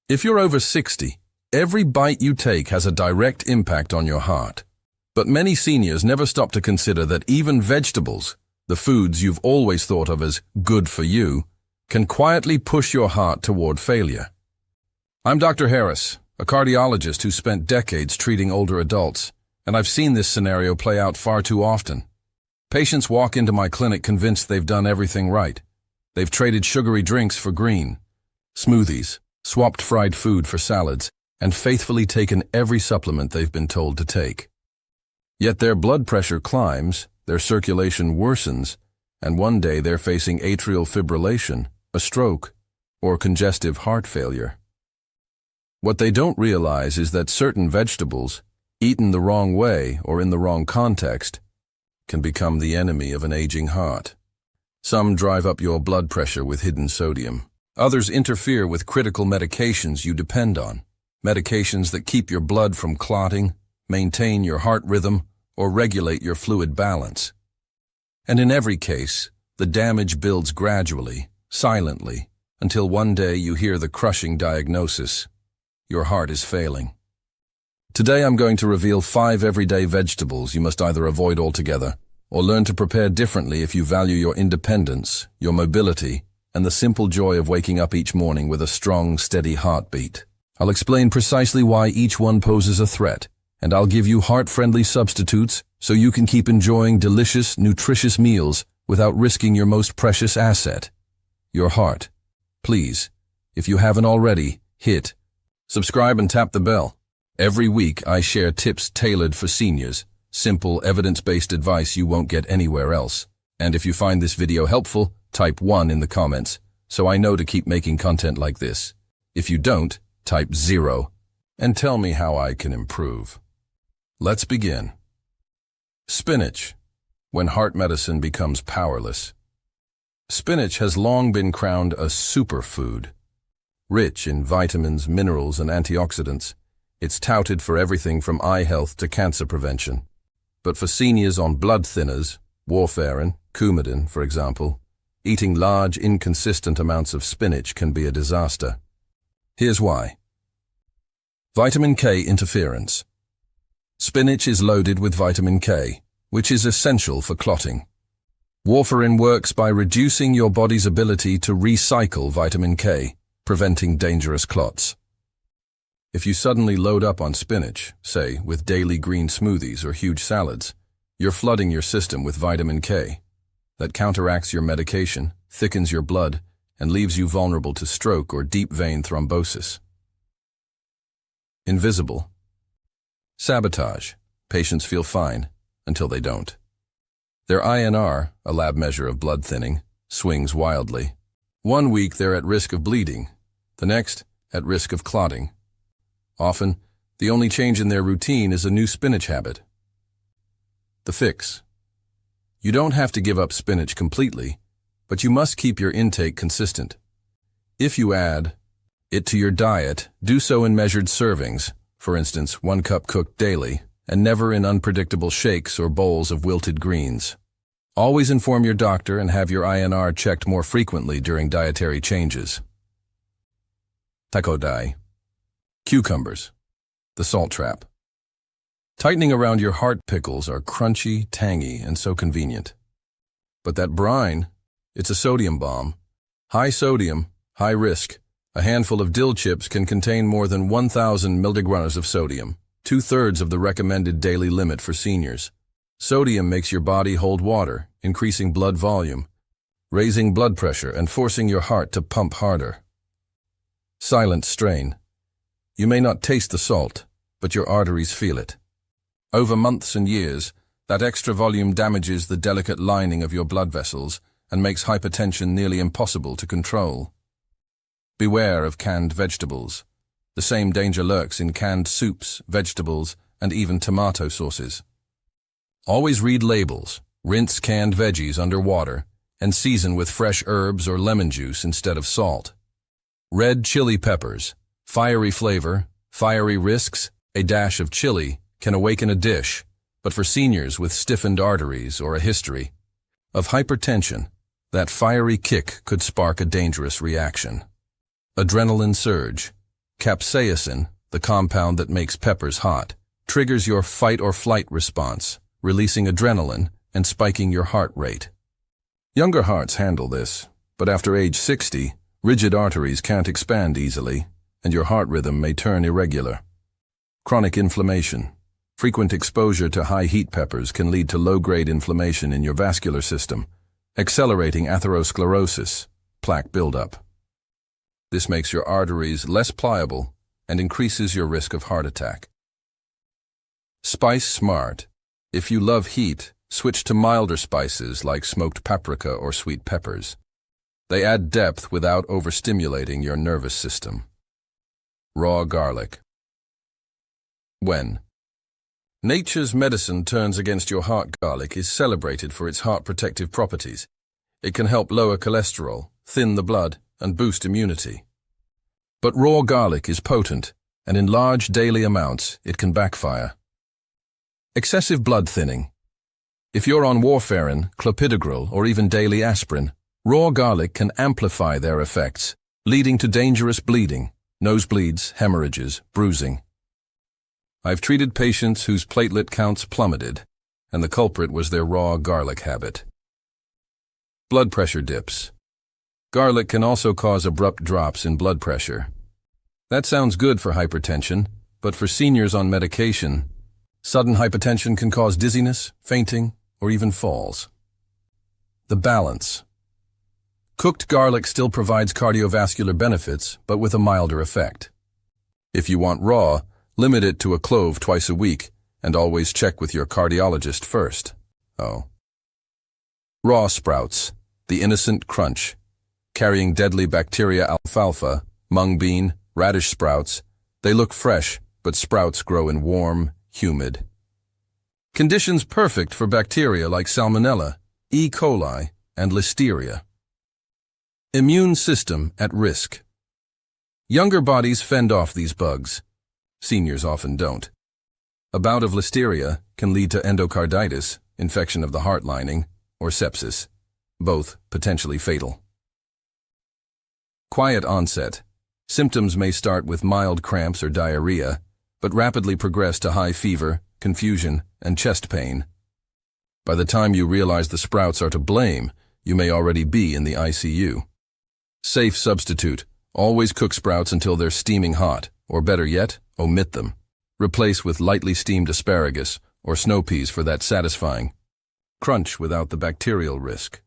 If you're over 60, every bite you take has a direct impact on your heart. But many seniors never stop to consider that even vegetables, the foods you've always thought of as good for you, can quietly push your heart toward failure. I'm Dr. Harris, a cardiologist who spent decades treating older adults, and I've seen this scenario play out far too often. Patients walk into my clinic convinced they've done everything right. They've traded sugary drinks for green, smoothies, swapped fried food for salads, and faithfully taken every supplement they've been told to take. Yet their blood pressure climbs, their circulation worsens, and one day they're facing atrial fibrillation, a stroke, or congestive heart failure. What they don't realize is that certain vegetables, eaten the wrong way or in the wrong context, can become the enemy of an aging heart. Some drive up your blood pressure with hidden sodium. Others interfere with critical medications you depend on, medications that keep your blood from clotting, maintain your heart rhythm, or regulate your fluid balance. And in every case, the damage builds gradually, silently, until one day you hear the crushing diagnosis: your heart is failing. Today I'm going to reveal 5 everyday vegetables you must either avoid altogether or learn to prepare differently if you value your independence, your mobility, and the simple joy of waking up each morning with a strong, steady heartbeat. I'll explain precisely why each one poses a threat, and I'll give you heart-friendly substitutes so you can keep enjoying delicious, nutritious meals without risking your most precious asset, your heart. Please, if you haven't already, hit subscribe and tap the bell. Every week I share tips tailored for seniors, simple, evidence-based advice you won't get anywhere else. And if you find this video helpful, type 1 in the comments, so I know to keep making content like this. If you don't, type 0, and tell me how I can improve. Let's begin. Spinach, when heart medicine becomes powerless. Spinach has long been crowned a superfood. Rich in vitamins, minerals, and antioxidants, it's touted for everything from eye health to cancer prevention. But for seniors on blood thinners, warfarin, Coumadin, for example, eating large, inconsistent amounts of spinach can be a disaster. Here's why. Vitamin K interference. Spinach is loaded with vitamin K, which is essential for clotting. Warfarin works by reducing your body's ability to recycle vitamin K, preventing dangerous clots. If you suddenly load up on spinach, say with daily green smoothies or huge salads, you're flooding your system with vitamin K. That counteracts your medication, thickens your blood, and leaves you vulnerable to stroke or deep vein thrombosis. Invisible. Sabotage. Patients feel fine until they don't. Their INR, a lab measure of blood thinning, swings wildly. One week they're at risk of bleeding, the next at risk of clotting. Often, the only change in their routine is a new spinach habit. The fix. You don't have to give up spinach completely, but you must keep your intake consistent. If you add it to your diet, do so in measured servings, for instance, 1 cup cooked daily, and never in unpredictable shakes or bowls of wilted greens. Always inform your doctor and have your INR checked more frequently during dietary changes. Takodai. Cucumbers. The salt trap. Tightening around your heart pickles are crunchy, tangy, and so convenient. But that brine, it's a sodium bomb. High sodium, high risk. A handful of dill chips can contain more than 1,000 milligrams of sodium, 2/3 of the recommended daily limit for seniors. Sodium makes your body hold water, increasing blood volume, raising blood pressure, and forcing your heart to pump harder. Silent strain. You may not taste the salt, but your arteries feel it. Over months and years, that extra volume damages the delicate lining of your blood vessels and makes hypertension nearly impossible to control. Beware of canned vegetables. The same danger lurks in canned soups, vegetables, and even tomato sauces. Always read labels, rinse canned veggies under water, and season with fresh herbs or lemon juice instead of salt. Red chili peppers. Fiery flavor, fiery risks, a dash of chili can awaken a dish, but for seniors with stiffened arteries or a history of hypertension, that fiery kick could spark a dangerous reaction. Adrenaline surge. Capsaicin, the compound that makes peppers hot, triggers your fight-or-flight response, releasing adrenaline and spiking your heart rate. Younger hearts handle this, but after age 60, rigid arteries can't expand easily, and your heart rhythm may turn irregular. Chronic inflammation. Frequent exposure to high heat peppers can lead to low-grade inflammation in your vascular system, accelerating atherosclerosis, plaque buildup. This makes your arteries less pliable and increases your risk of heart attack. Spice smart. If you love heat, switch to milder spices like smoked paprika or sweet peppers. They add depth without overstimulating your nervous system. Raw garlic. When nature's medicine turns against your heart, garlic is celebrated for its heart protective properties. It can help lower cholesterol, thin the blood, and boost immunity. But raw garlic is potent, and in large daily amounts, it can backfire. Excessive blood thinning. If you're on warfarin, clopidogrel, or even daily aspirin, raw garlic can amplify their effects, leading to dangerous bleeding, nosebleeds, hemorrhages, bruising. I've treated patients whose platelet counts plummeted, and the culprit was their raw garlic habit. Blood pressure dips. Garlic can also cause abrupt drops in blood pressure. That sounds good for hypertension, but for seniors on medication, sudden hypertension can cause dizziness, fainting, or even falls. The balance. Cooked garlic still provides cardiovascular benefits, but with a milder effect. If you want raw, limit it to a clove twice a week, and always check with your cardiologist first. Raw sprouts, the innocent crunch. Carrying deadly bacteria alfalfa, mung bean, radish sprouts, they look fresh, but sprouts grow in warm, humid conditions perfect for bacteria like Salmonella, E. coli, and Listeria. Immune system at risk. Younger bodies fend off these bugs. Seniors often don't. A bout of Listeria can lead to endocarditis, infection of the heart lining, or sepsis, both potentially fatal. Quiet onset. Symptoms may start with mild cramps or diarrhea, but rapidly progress to high fever, confusion, and chest pain. By the time you realize the sprouts are to blame, you may already be in the ICU. Safe substitute. Always cook sprouts until they're steaming hot, or better yet, omit them. Replace with lightly steamed asparagus or snow peas for that satisfying crunch without the bacterial risk.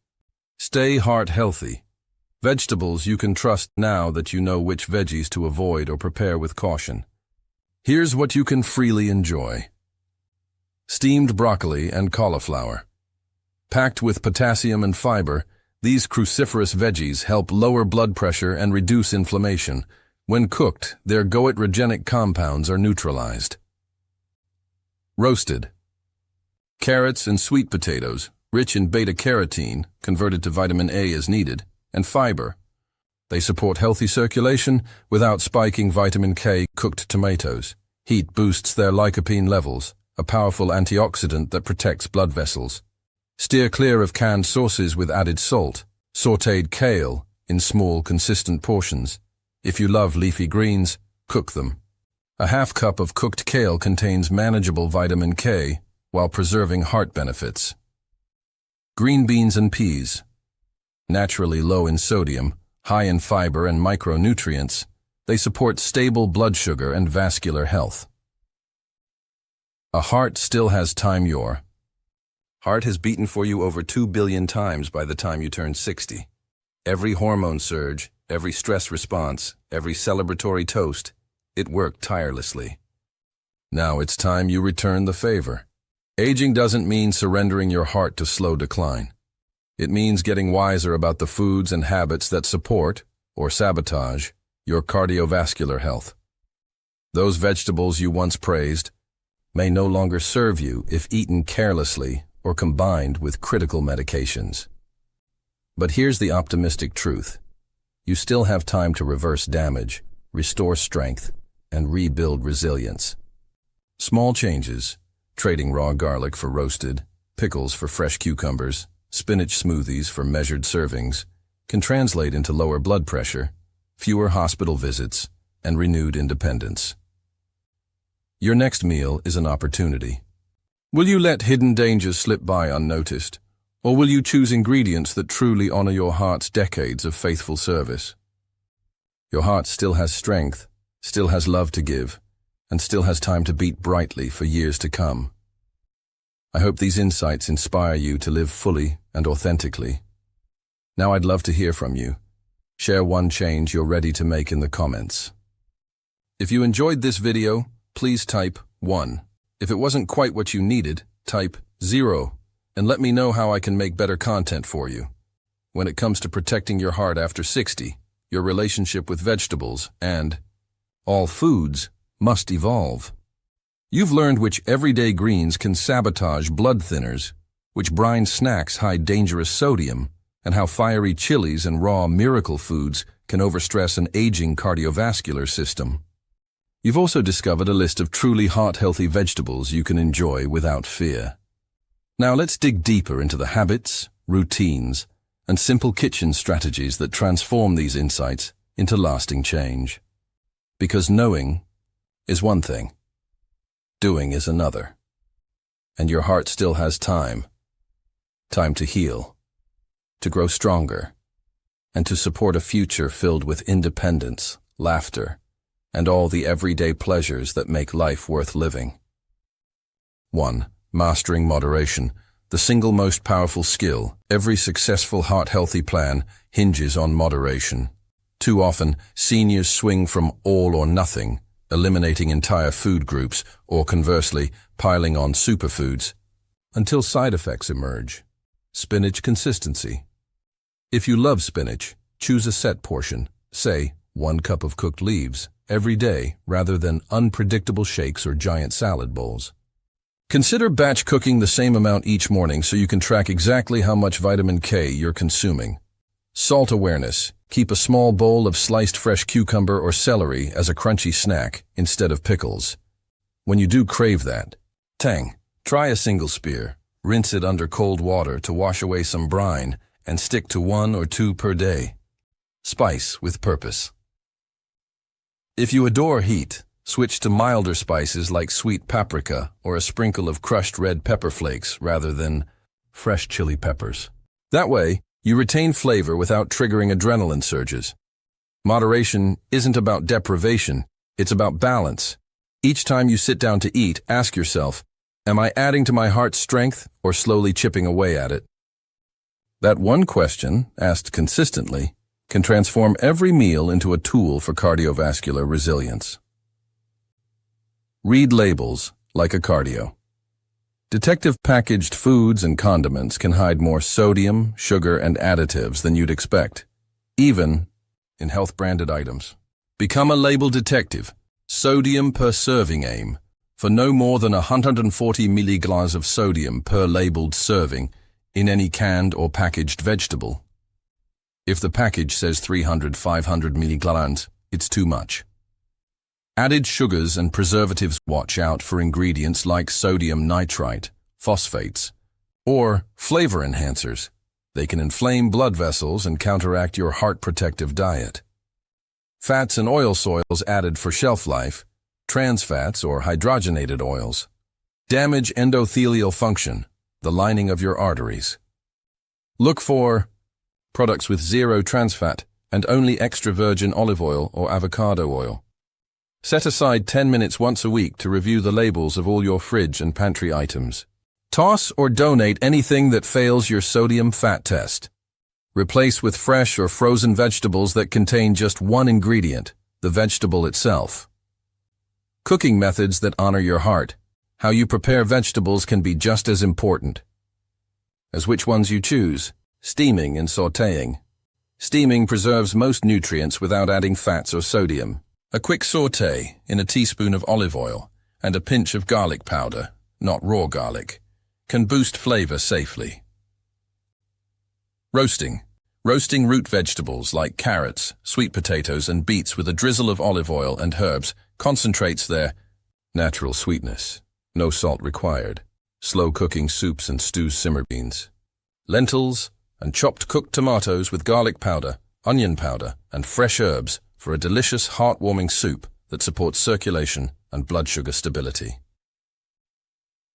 Stay heart healthy. Vegetables you can trust now that you know which veggies to avoid or prepare with caution. Here's what you can freely enjoy. Steamed broccoli and cauliflower. Packed with potassium and fiber, these cruciferous veggies help lower blood pressure and reduce inflammation. When cooked, their goitrogenic compounds are neutralized. Roasted. Carrots and sweet potatoes, rich in beta-carotene, converted to vitamin A as needed, and fiber. They support healthy circulation without spiking vitamin K. Cooked tomatoes. Heat boosts their lycopene levels, a powerful antioxidant that protects blood vessels. Steer clear of canned sauces with added salt. Sautéed kale in small, consistent portions. If you love leafy greens, cook them. A half cup of cooked kale contains manageable vitamin K while preserving heart benefits. Green beans and peas. Naturally low in sodium, high in fiber and micronutrients, they support stable blood sugar and vascular health. A heart still has time. Your heart has beaten for you over 2 billion times by the time you turn 60. Every hormone surge, every stress response, every celebratory toast, it worked tirelessly. Now it's time you return the favor. Aging doesn't mean surrendering your heart to slow decline. It means getting wiser about the foods and habits that support, or sabotage, your cardiovascular health. Those vegetables you once praised may no longer serve you if eaten carelessly or combined with critical medications. But here's the optimistic truth. You still have time to reverse damage, restore strength, and rebuild resilience. Small changes, trading raw garlic for roasted, pickles for fresh cucumbers, spinach smoothies for measured servings, can translate into lower blood pressure, fewer hospital visits, and renewed independence. Your next meal is an opportunity. Will you let hidden dangers slip by unnoticed, or will you choose ingredients that truly honor your heart's decades of faithful service? Your heart still has strength, still has love to give, and still has time to beat brightly for years to come. I hope these insights inspire you to live fully and authentically. Now I'd love to hear from you. Share one change you're ready to make in the comments. If you enjoyed this video, please type 1. If it wasn't quite what you needed, type 0, and let me know how I can make better content for you. When it comes to protecting your heart after 60, your relationship with vegetables, and all foods must evolve. You've learned which everyday greens can sabotage blood thinners, which brine snacks hide dangerous sodium, and how fiery chilies and raw miracle foods can overstress an aging cardiovascular system. You've also discovered a list of truly heart-healthy vegetables you can enjoy without fear. Now let's dig deeper into the habits, routines, and simple kitchen strategies that transform these insights into lasting change. Because knowing is one thing, doing is another. And your heart still has time to heal, to grow stronger, and to support a future filled with independence, laughter, and all the everyday pleasures that make life worth living. 1. Mastering moderation. The single most powerful skill. Every successful heart-healthy plan hinges on moderation. Too often, seniors swing from all or nothing, eliminating entire food groups, or conversely, piling on superfoods, until side effects emerge. Spinach consistency. If you love spinach, choose a set portion, say 1 cup of cooked leaves, every day rather than unpredictable shakes or giant salad bowls. Consider batch cooking the same amount each morning so you can track exactly how much vitamin K you're consuming. Salt awareness. Keep a small bowl of sliced fresh cucumber or celery as a crunchy snack instead of pickles. When you do crave that tang, try a single spear. Rinse it under cold water to wash away some brine and stick to 1 or 2 per day. Spice with purpose. If you adore heat, switch to milder spices like sweet paprika or a sprinkle of crushed red pepper flakes rather than fresh chili peppers. That way, you retain flavor without triggering adrenaline surges. Moderation isn't about deprivation, it's about balance. Each time you sit down to eat, ask yourself, am I adding to my heart's strength or slowly chipping away at it? That one question, asked consistently, can transform every meal into a tool for cardiovascular resilience. Read labels like a cardio. Detective packaged foods and condiments can hide more sodium, sugar, and additives than you'd expect, even in health-branded items. Become a label detective. Sodium per serving aim. For no more than 140 milligrams of sodium per labeled serving in any canned or packaged vegetable. If the package says 300-500 milligrams, it's too much. Added sugars and preservatives. Watch out for ingredients like sodium nitrite, phosphates, or flavor enhancers. They can inflame blood vessels and counteract your heart-protective diet. Fats and oil soils added for shelf life, trans fats or hydrogenated oils. Damage endothelial function, the lining of your arteries. Look for products with 0 trans fat and only extra virgin olive oil or avocado oil. Set aside 10 minutes once a week to review the labels of all your fridge and pantry items. Toss or donate anything that fails your sodium fat test. Replace with fresh or frozen vegetables that contain just one ingredient, the vegetable itself. Cooking methods that honor your heart. How you prepare vegetables can be just as important as which ones you choose. Steaming and sautéing. Steaming preserves most nutrients without adding fats or sodium. A quick sauté in a teaspoon of olive oil and a pinch of garlic powder, not raw garlic, can boost flavor safely. Roasting. Roasting root vegetables like carrots, sweet potatoes, and beets with a drizzle of olive oil and herbs concentrates their natural sweetness. No salt required. Slow cooking soups and stews. Simmer beans, lentils, and chopped cooked tomatoes with garlic powder, onion powder, and fresh herbs for a delicious, heartwarming soup that supports circulation and blood sugar stability.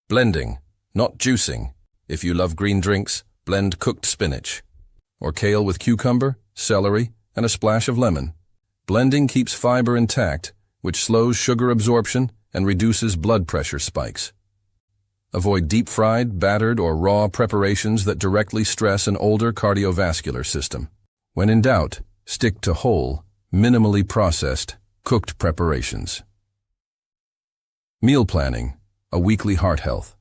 Blending, not juicing. If you love green drinks, blend cooked spinach or kale with cucumber, celery, and a splash of lemon. Blending keeps fiber intact, which slows sugar absorption and reduces blood pressure spikes. Avoid deep-fried, battered, or raw preparations that directly stress an older cardiovascular system. When in doubt, stick to whole, minimally processed, cooked preparations. Meal planning, a weekly heart health.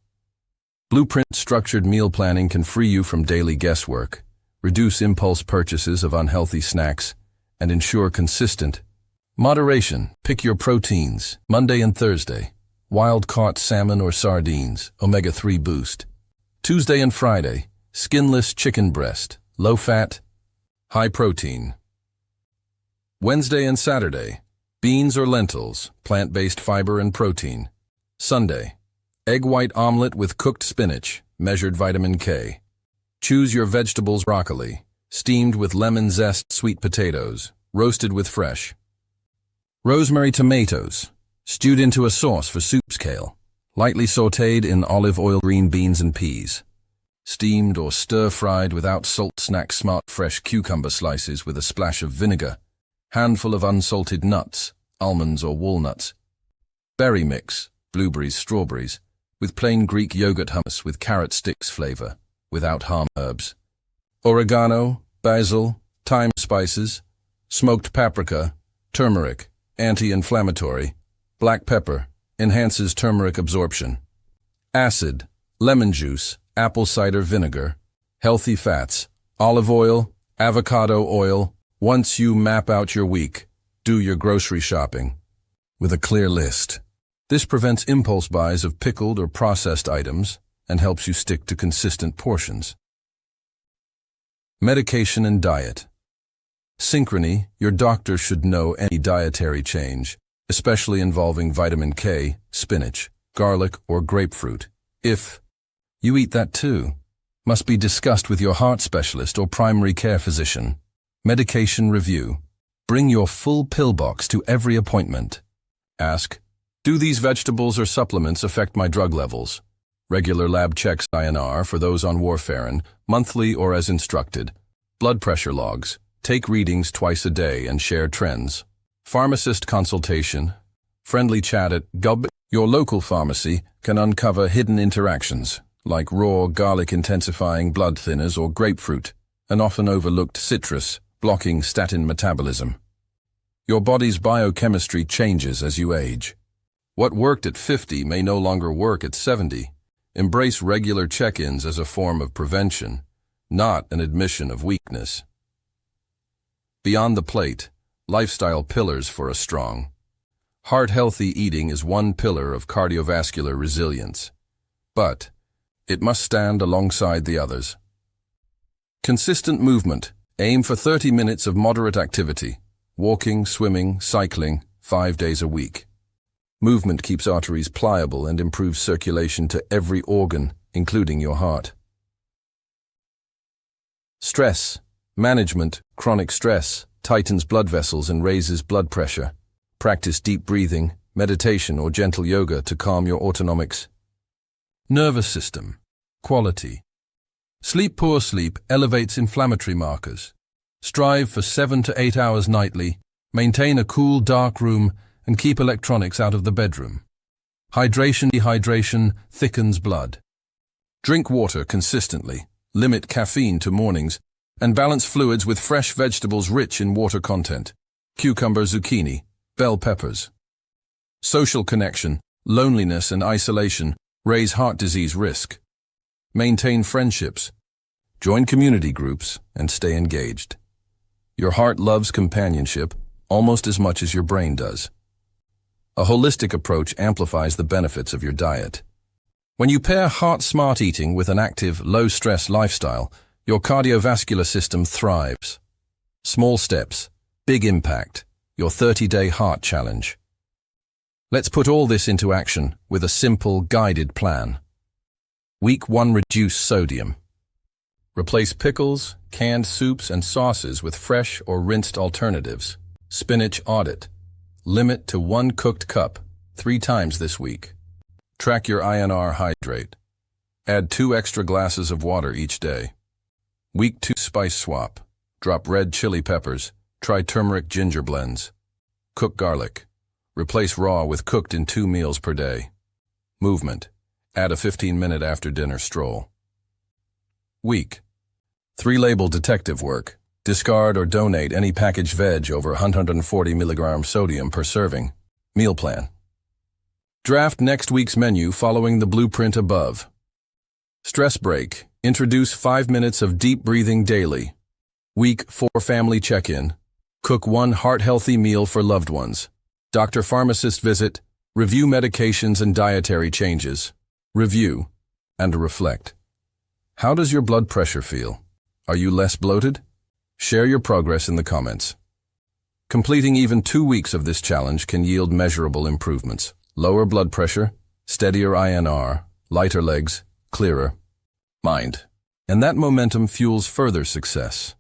Blueprint-structured meal planning can free you from daily guesswork, reduce impulse purchases of unhealthy snacks, and ensure consistent moderation. Pick your proteins, Monday and Thursday. Wild-caught salmon or sardines, omega-3 boost. Tuesday and Friday, skinless chicken breast, low-fat, high-protein. Wednesday and Saturday, beans or lentils, plant-based fiber and protein. Sunday, egg white omelet with cooked spinach, measured vitamin K. Choose your vegetables: broccoli, steamed with lemon zest, sweet potatoes, roasted with fresh rosemary tomatoes, stewed into a sauce for soups. Kale, lightly sautéed in olive oil. Green beans and peas, steamed or stir-fried without salt. Snack: smart fresh cucumber slices with a splash of vinegar. Handful of unsalted nuts, almonds or walnuts. Berry mix, blueberries, strawberries, with plain Greek yogurt. Hummus with carrot sticks flavor, without harm. Herbs: oregano, basil, thyme. Spices: smoked paprika, turmeric, anti-inflammatory. Black pepper, enhances turmeric absorption. Acid: lemon juice, apple cider vinegar. Healthy fats: olive oil, avocado oil. Once you map out your week, do your grocery shopping with a clear list. This prevents impulse buys of pickled or processed items and helps you stick to consistent portions. Medication and diet. Synchrony: your doctor should know any dietary change, especially involving vitamin K, spinach, garlic, or grapefruit. If you eat that too, must be discussed with your heart specialist or primary care physician. Medication review: bring your full pill box to every appointment. Ask, do these vegetables or supplements affect my drug levels? Regular lab checks INR for those on warfarin, monthly or as instructed. Blood pressure logs: take readings twice a day and share trends. Pharmacist consultation: friendly chat at GUB. Your local pharmacy can uncover hidden interactions, like raw garlic intensifying blood thinners or grapefruit, an often overlooked citrus, blocking statin metabolism. Your body's biochemistry changes as you age. What worked at 50 may no longer work at 70. Embrace regular check-ins as a form of prevention, not an admission of weakness. Beyond the plate, lifestyle pillars for a strong, heart-healthy eating is one pillar of cardiovascular resilience, but it must stand alongside the others. Consistent movement: aim for 30 minutes of moderate activity, walking, swimming, cycling, 5 days a week. Movement keeps arteries pliable and improves circulation to every organ, including your heart. Stress management: chronic stress tightens blood vessels and raises blood pressure. Practice deep breathing, meditation, or gentle yoga to calm your autonomics. Nervous system quality: poor sleep elevates inflammatory markers. Strive for 7 to 8 hours nightly. Maintain a cool, dark room and keep electronics out of the bedroom. Hydration: dehydration thickens blood. Drink water consistently. Limit caffeine to mornings and balance fluids with fresh vegetables rich in water content. Cucumber, zucchini, bell peppers. Social connection: loneliness and isolation raise heart disease risk. Maintain friendships. Join community groups and stay engaged. Your heart loves companionship almost as much as your brain does. A holistic approach amplifies the benefits of your diet. When you pair heart-smart eating with an active, low-stress lifestyle, your cardiovascular system thrives. Small steps, big impact. Your 30-day heart challenge. Let's put all this into action with a simple, guided plan. Week 1: reduce sodium. Replace pickles, canned soups, and sauces with fresh or rinsed alternatives. Spinach audit. Limit to 1 cooked cup, 3 times this week. Track your INR hydrate. Add 2 extra glasses of water each day. Week 2 spice swap. Drop red chili peppers. Try turmeric ginger blends. Cook garlic. Replace raw with cooked in 2 meals per day. Movement. Add a 15-minute after-dinner stroll. Week 3 label detective work. Discard or donate any packaged veg over 140 mg sodium per serving. Meal plan. Draft next week's menu following the blueprint above. Stress break. Introduce 5 minutes of deep breathing daily. Week 4 family check-in. Cook 1 heart-healthy meal for loved ones. Doctor-pharmacist visit. Review medications and dietary changes. Review and reflect. How does your blood pressure feel? Are you less bloated? Share your progress in the comments. Completing even 2 weeks of this challenge can yield measurable improvements. Lower blood pressure, steadier INR, lighter legs, clearer mind. And that momentum fuels further success.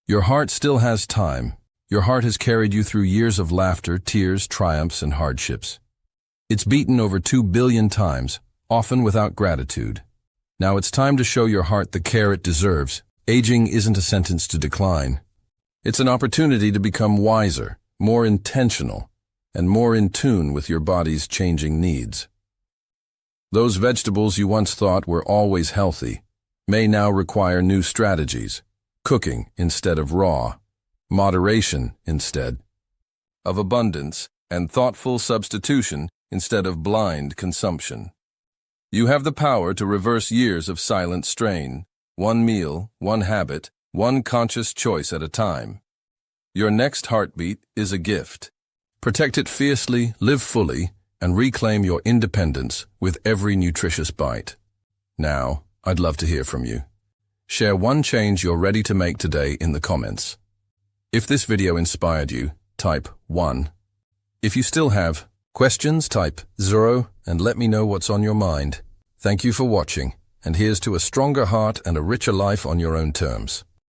Your heart still has time. Your heart has carried you through years of laughter, tears, triumphs, and hardships. It's beaten over 2 billion times, often without gratitude. Now it's time to show your heart the care it deserves. Aging isn't a sentence to decline. It's an opportunity to become wiser, more intentional, and more in tune with your body's changing needs. Those vegetables you once thought were always healthy may now require new strategies. Cooking instead of raw, moderation instead of abundance, and thoughtful substitution instead of blind consumption. You have the power to reverse years of silent strain. 1 meal, 1 habit, 1 conscious choice at a time. Your next heartbeat is a gift. Protect it fiercely, live fully, and reclaim your independence with every nutritious bite. Now, I'd love to hear from you. Share 1 change you're ready to make today in the comments. If this video inspired you, type 1. If you still have questions, type 0 and let me know what's on your mind. Thank you for watching. And here's to a stronger heart and a richer life on your own terms.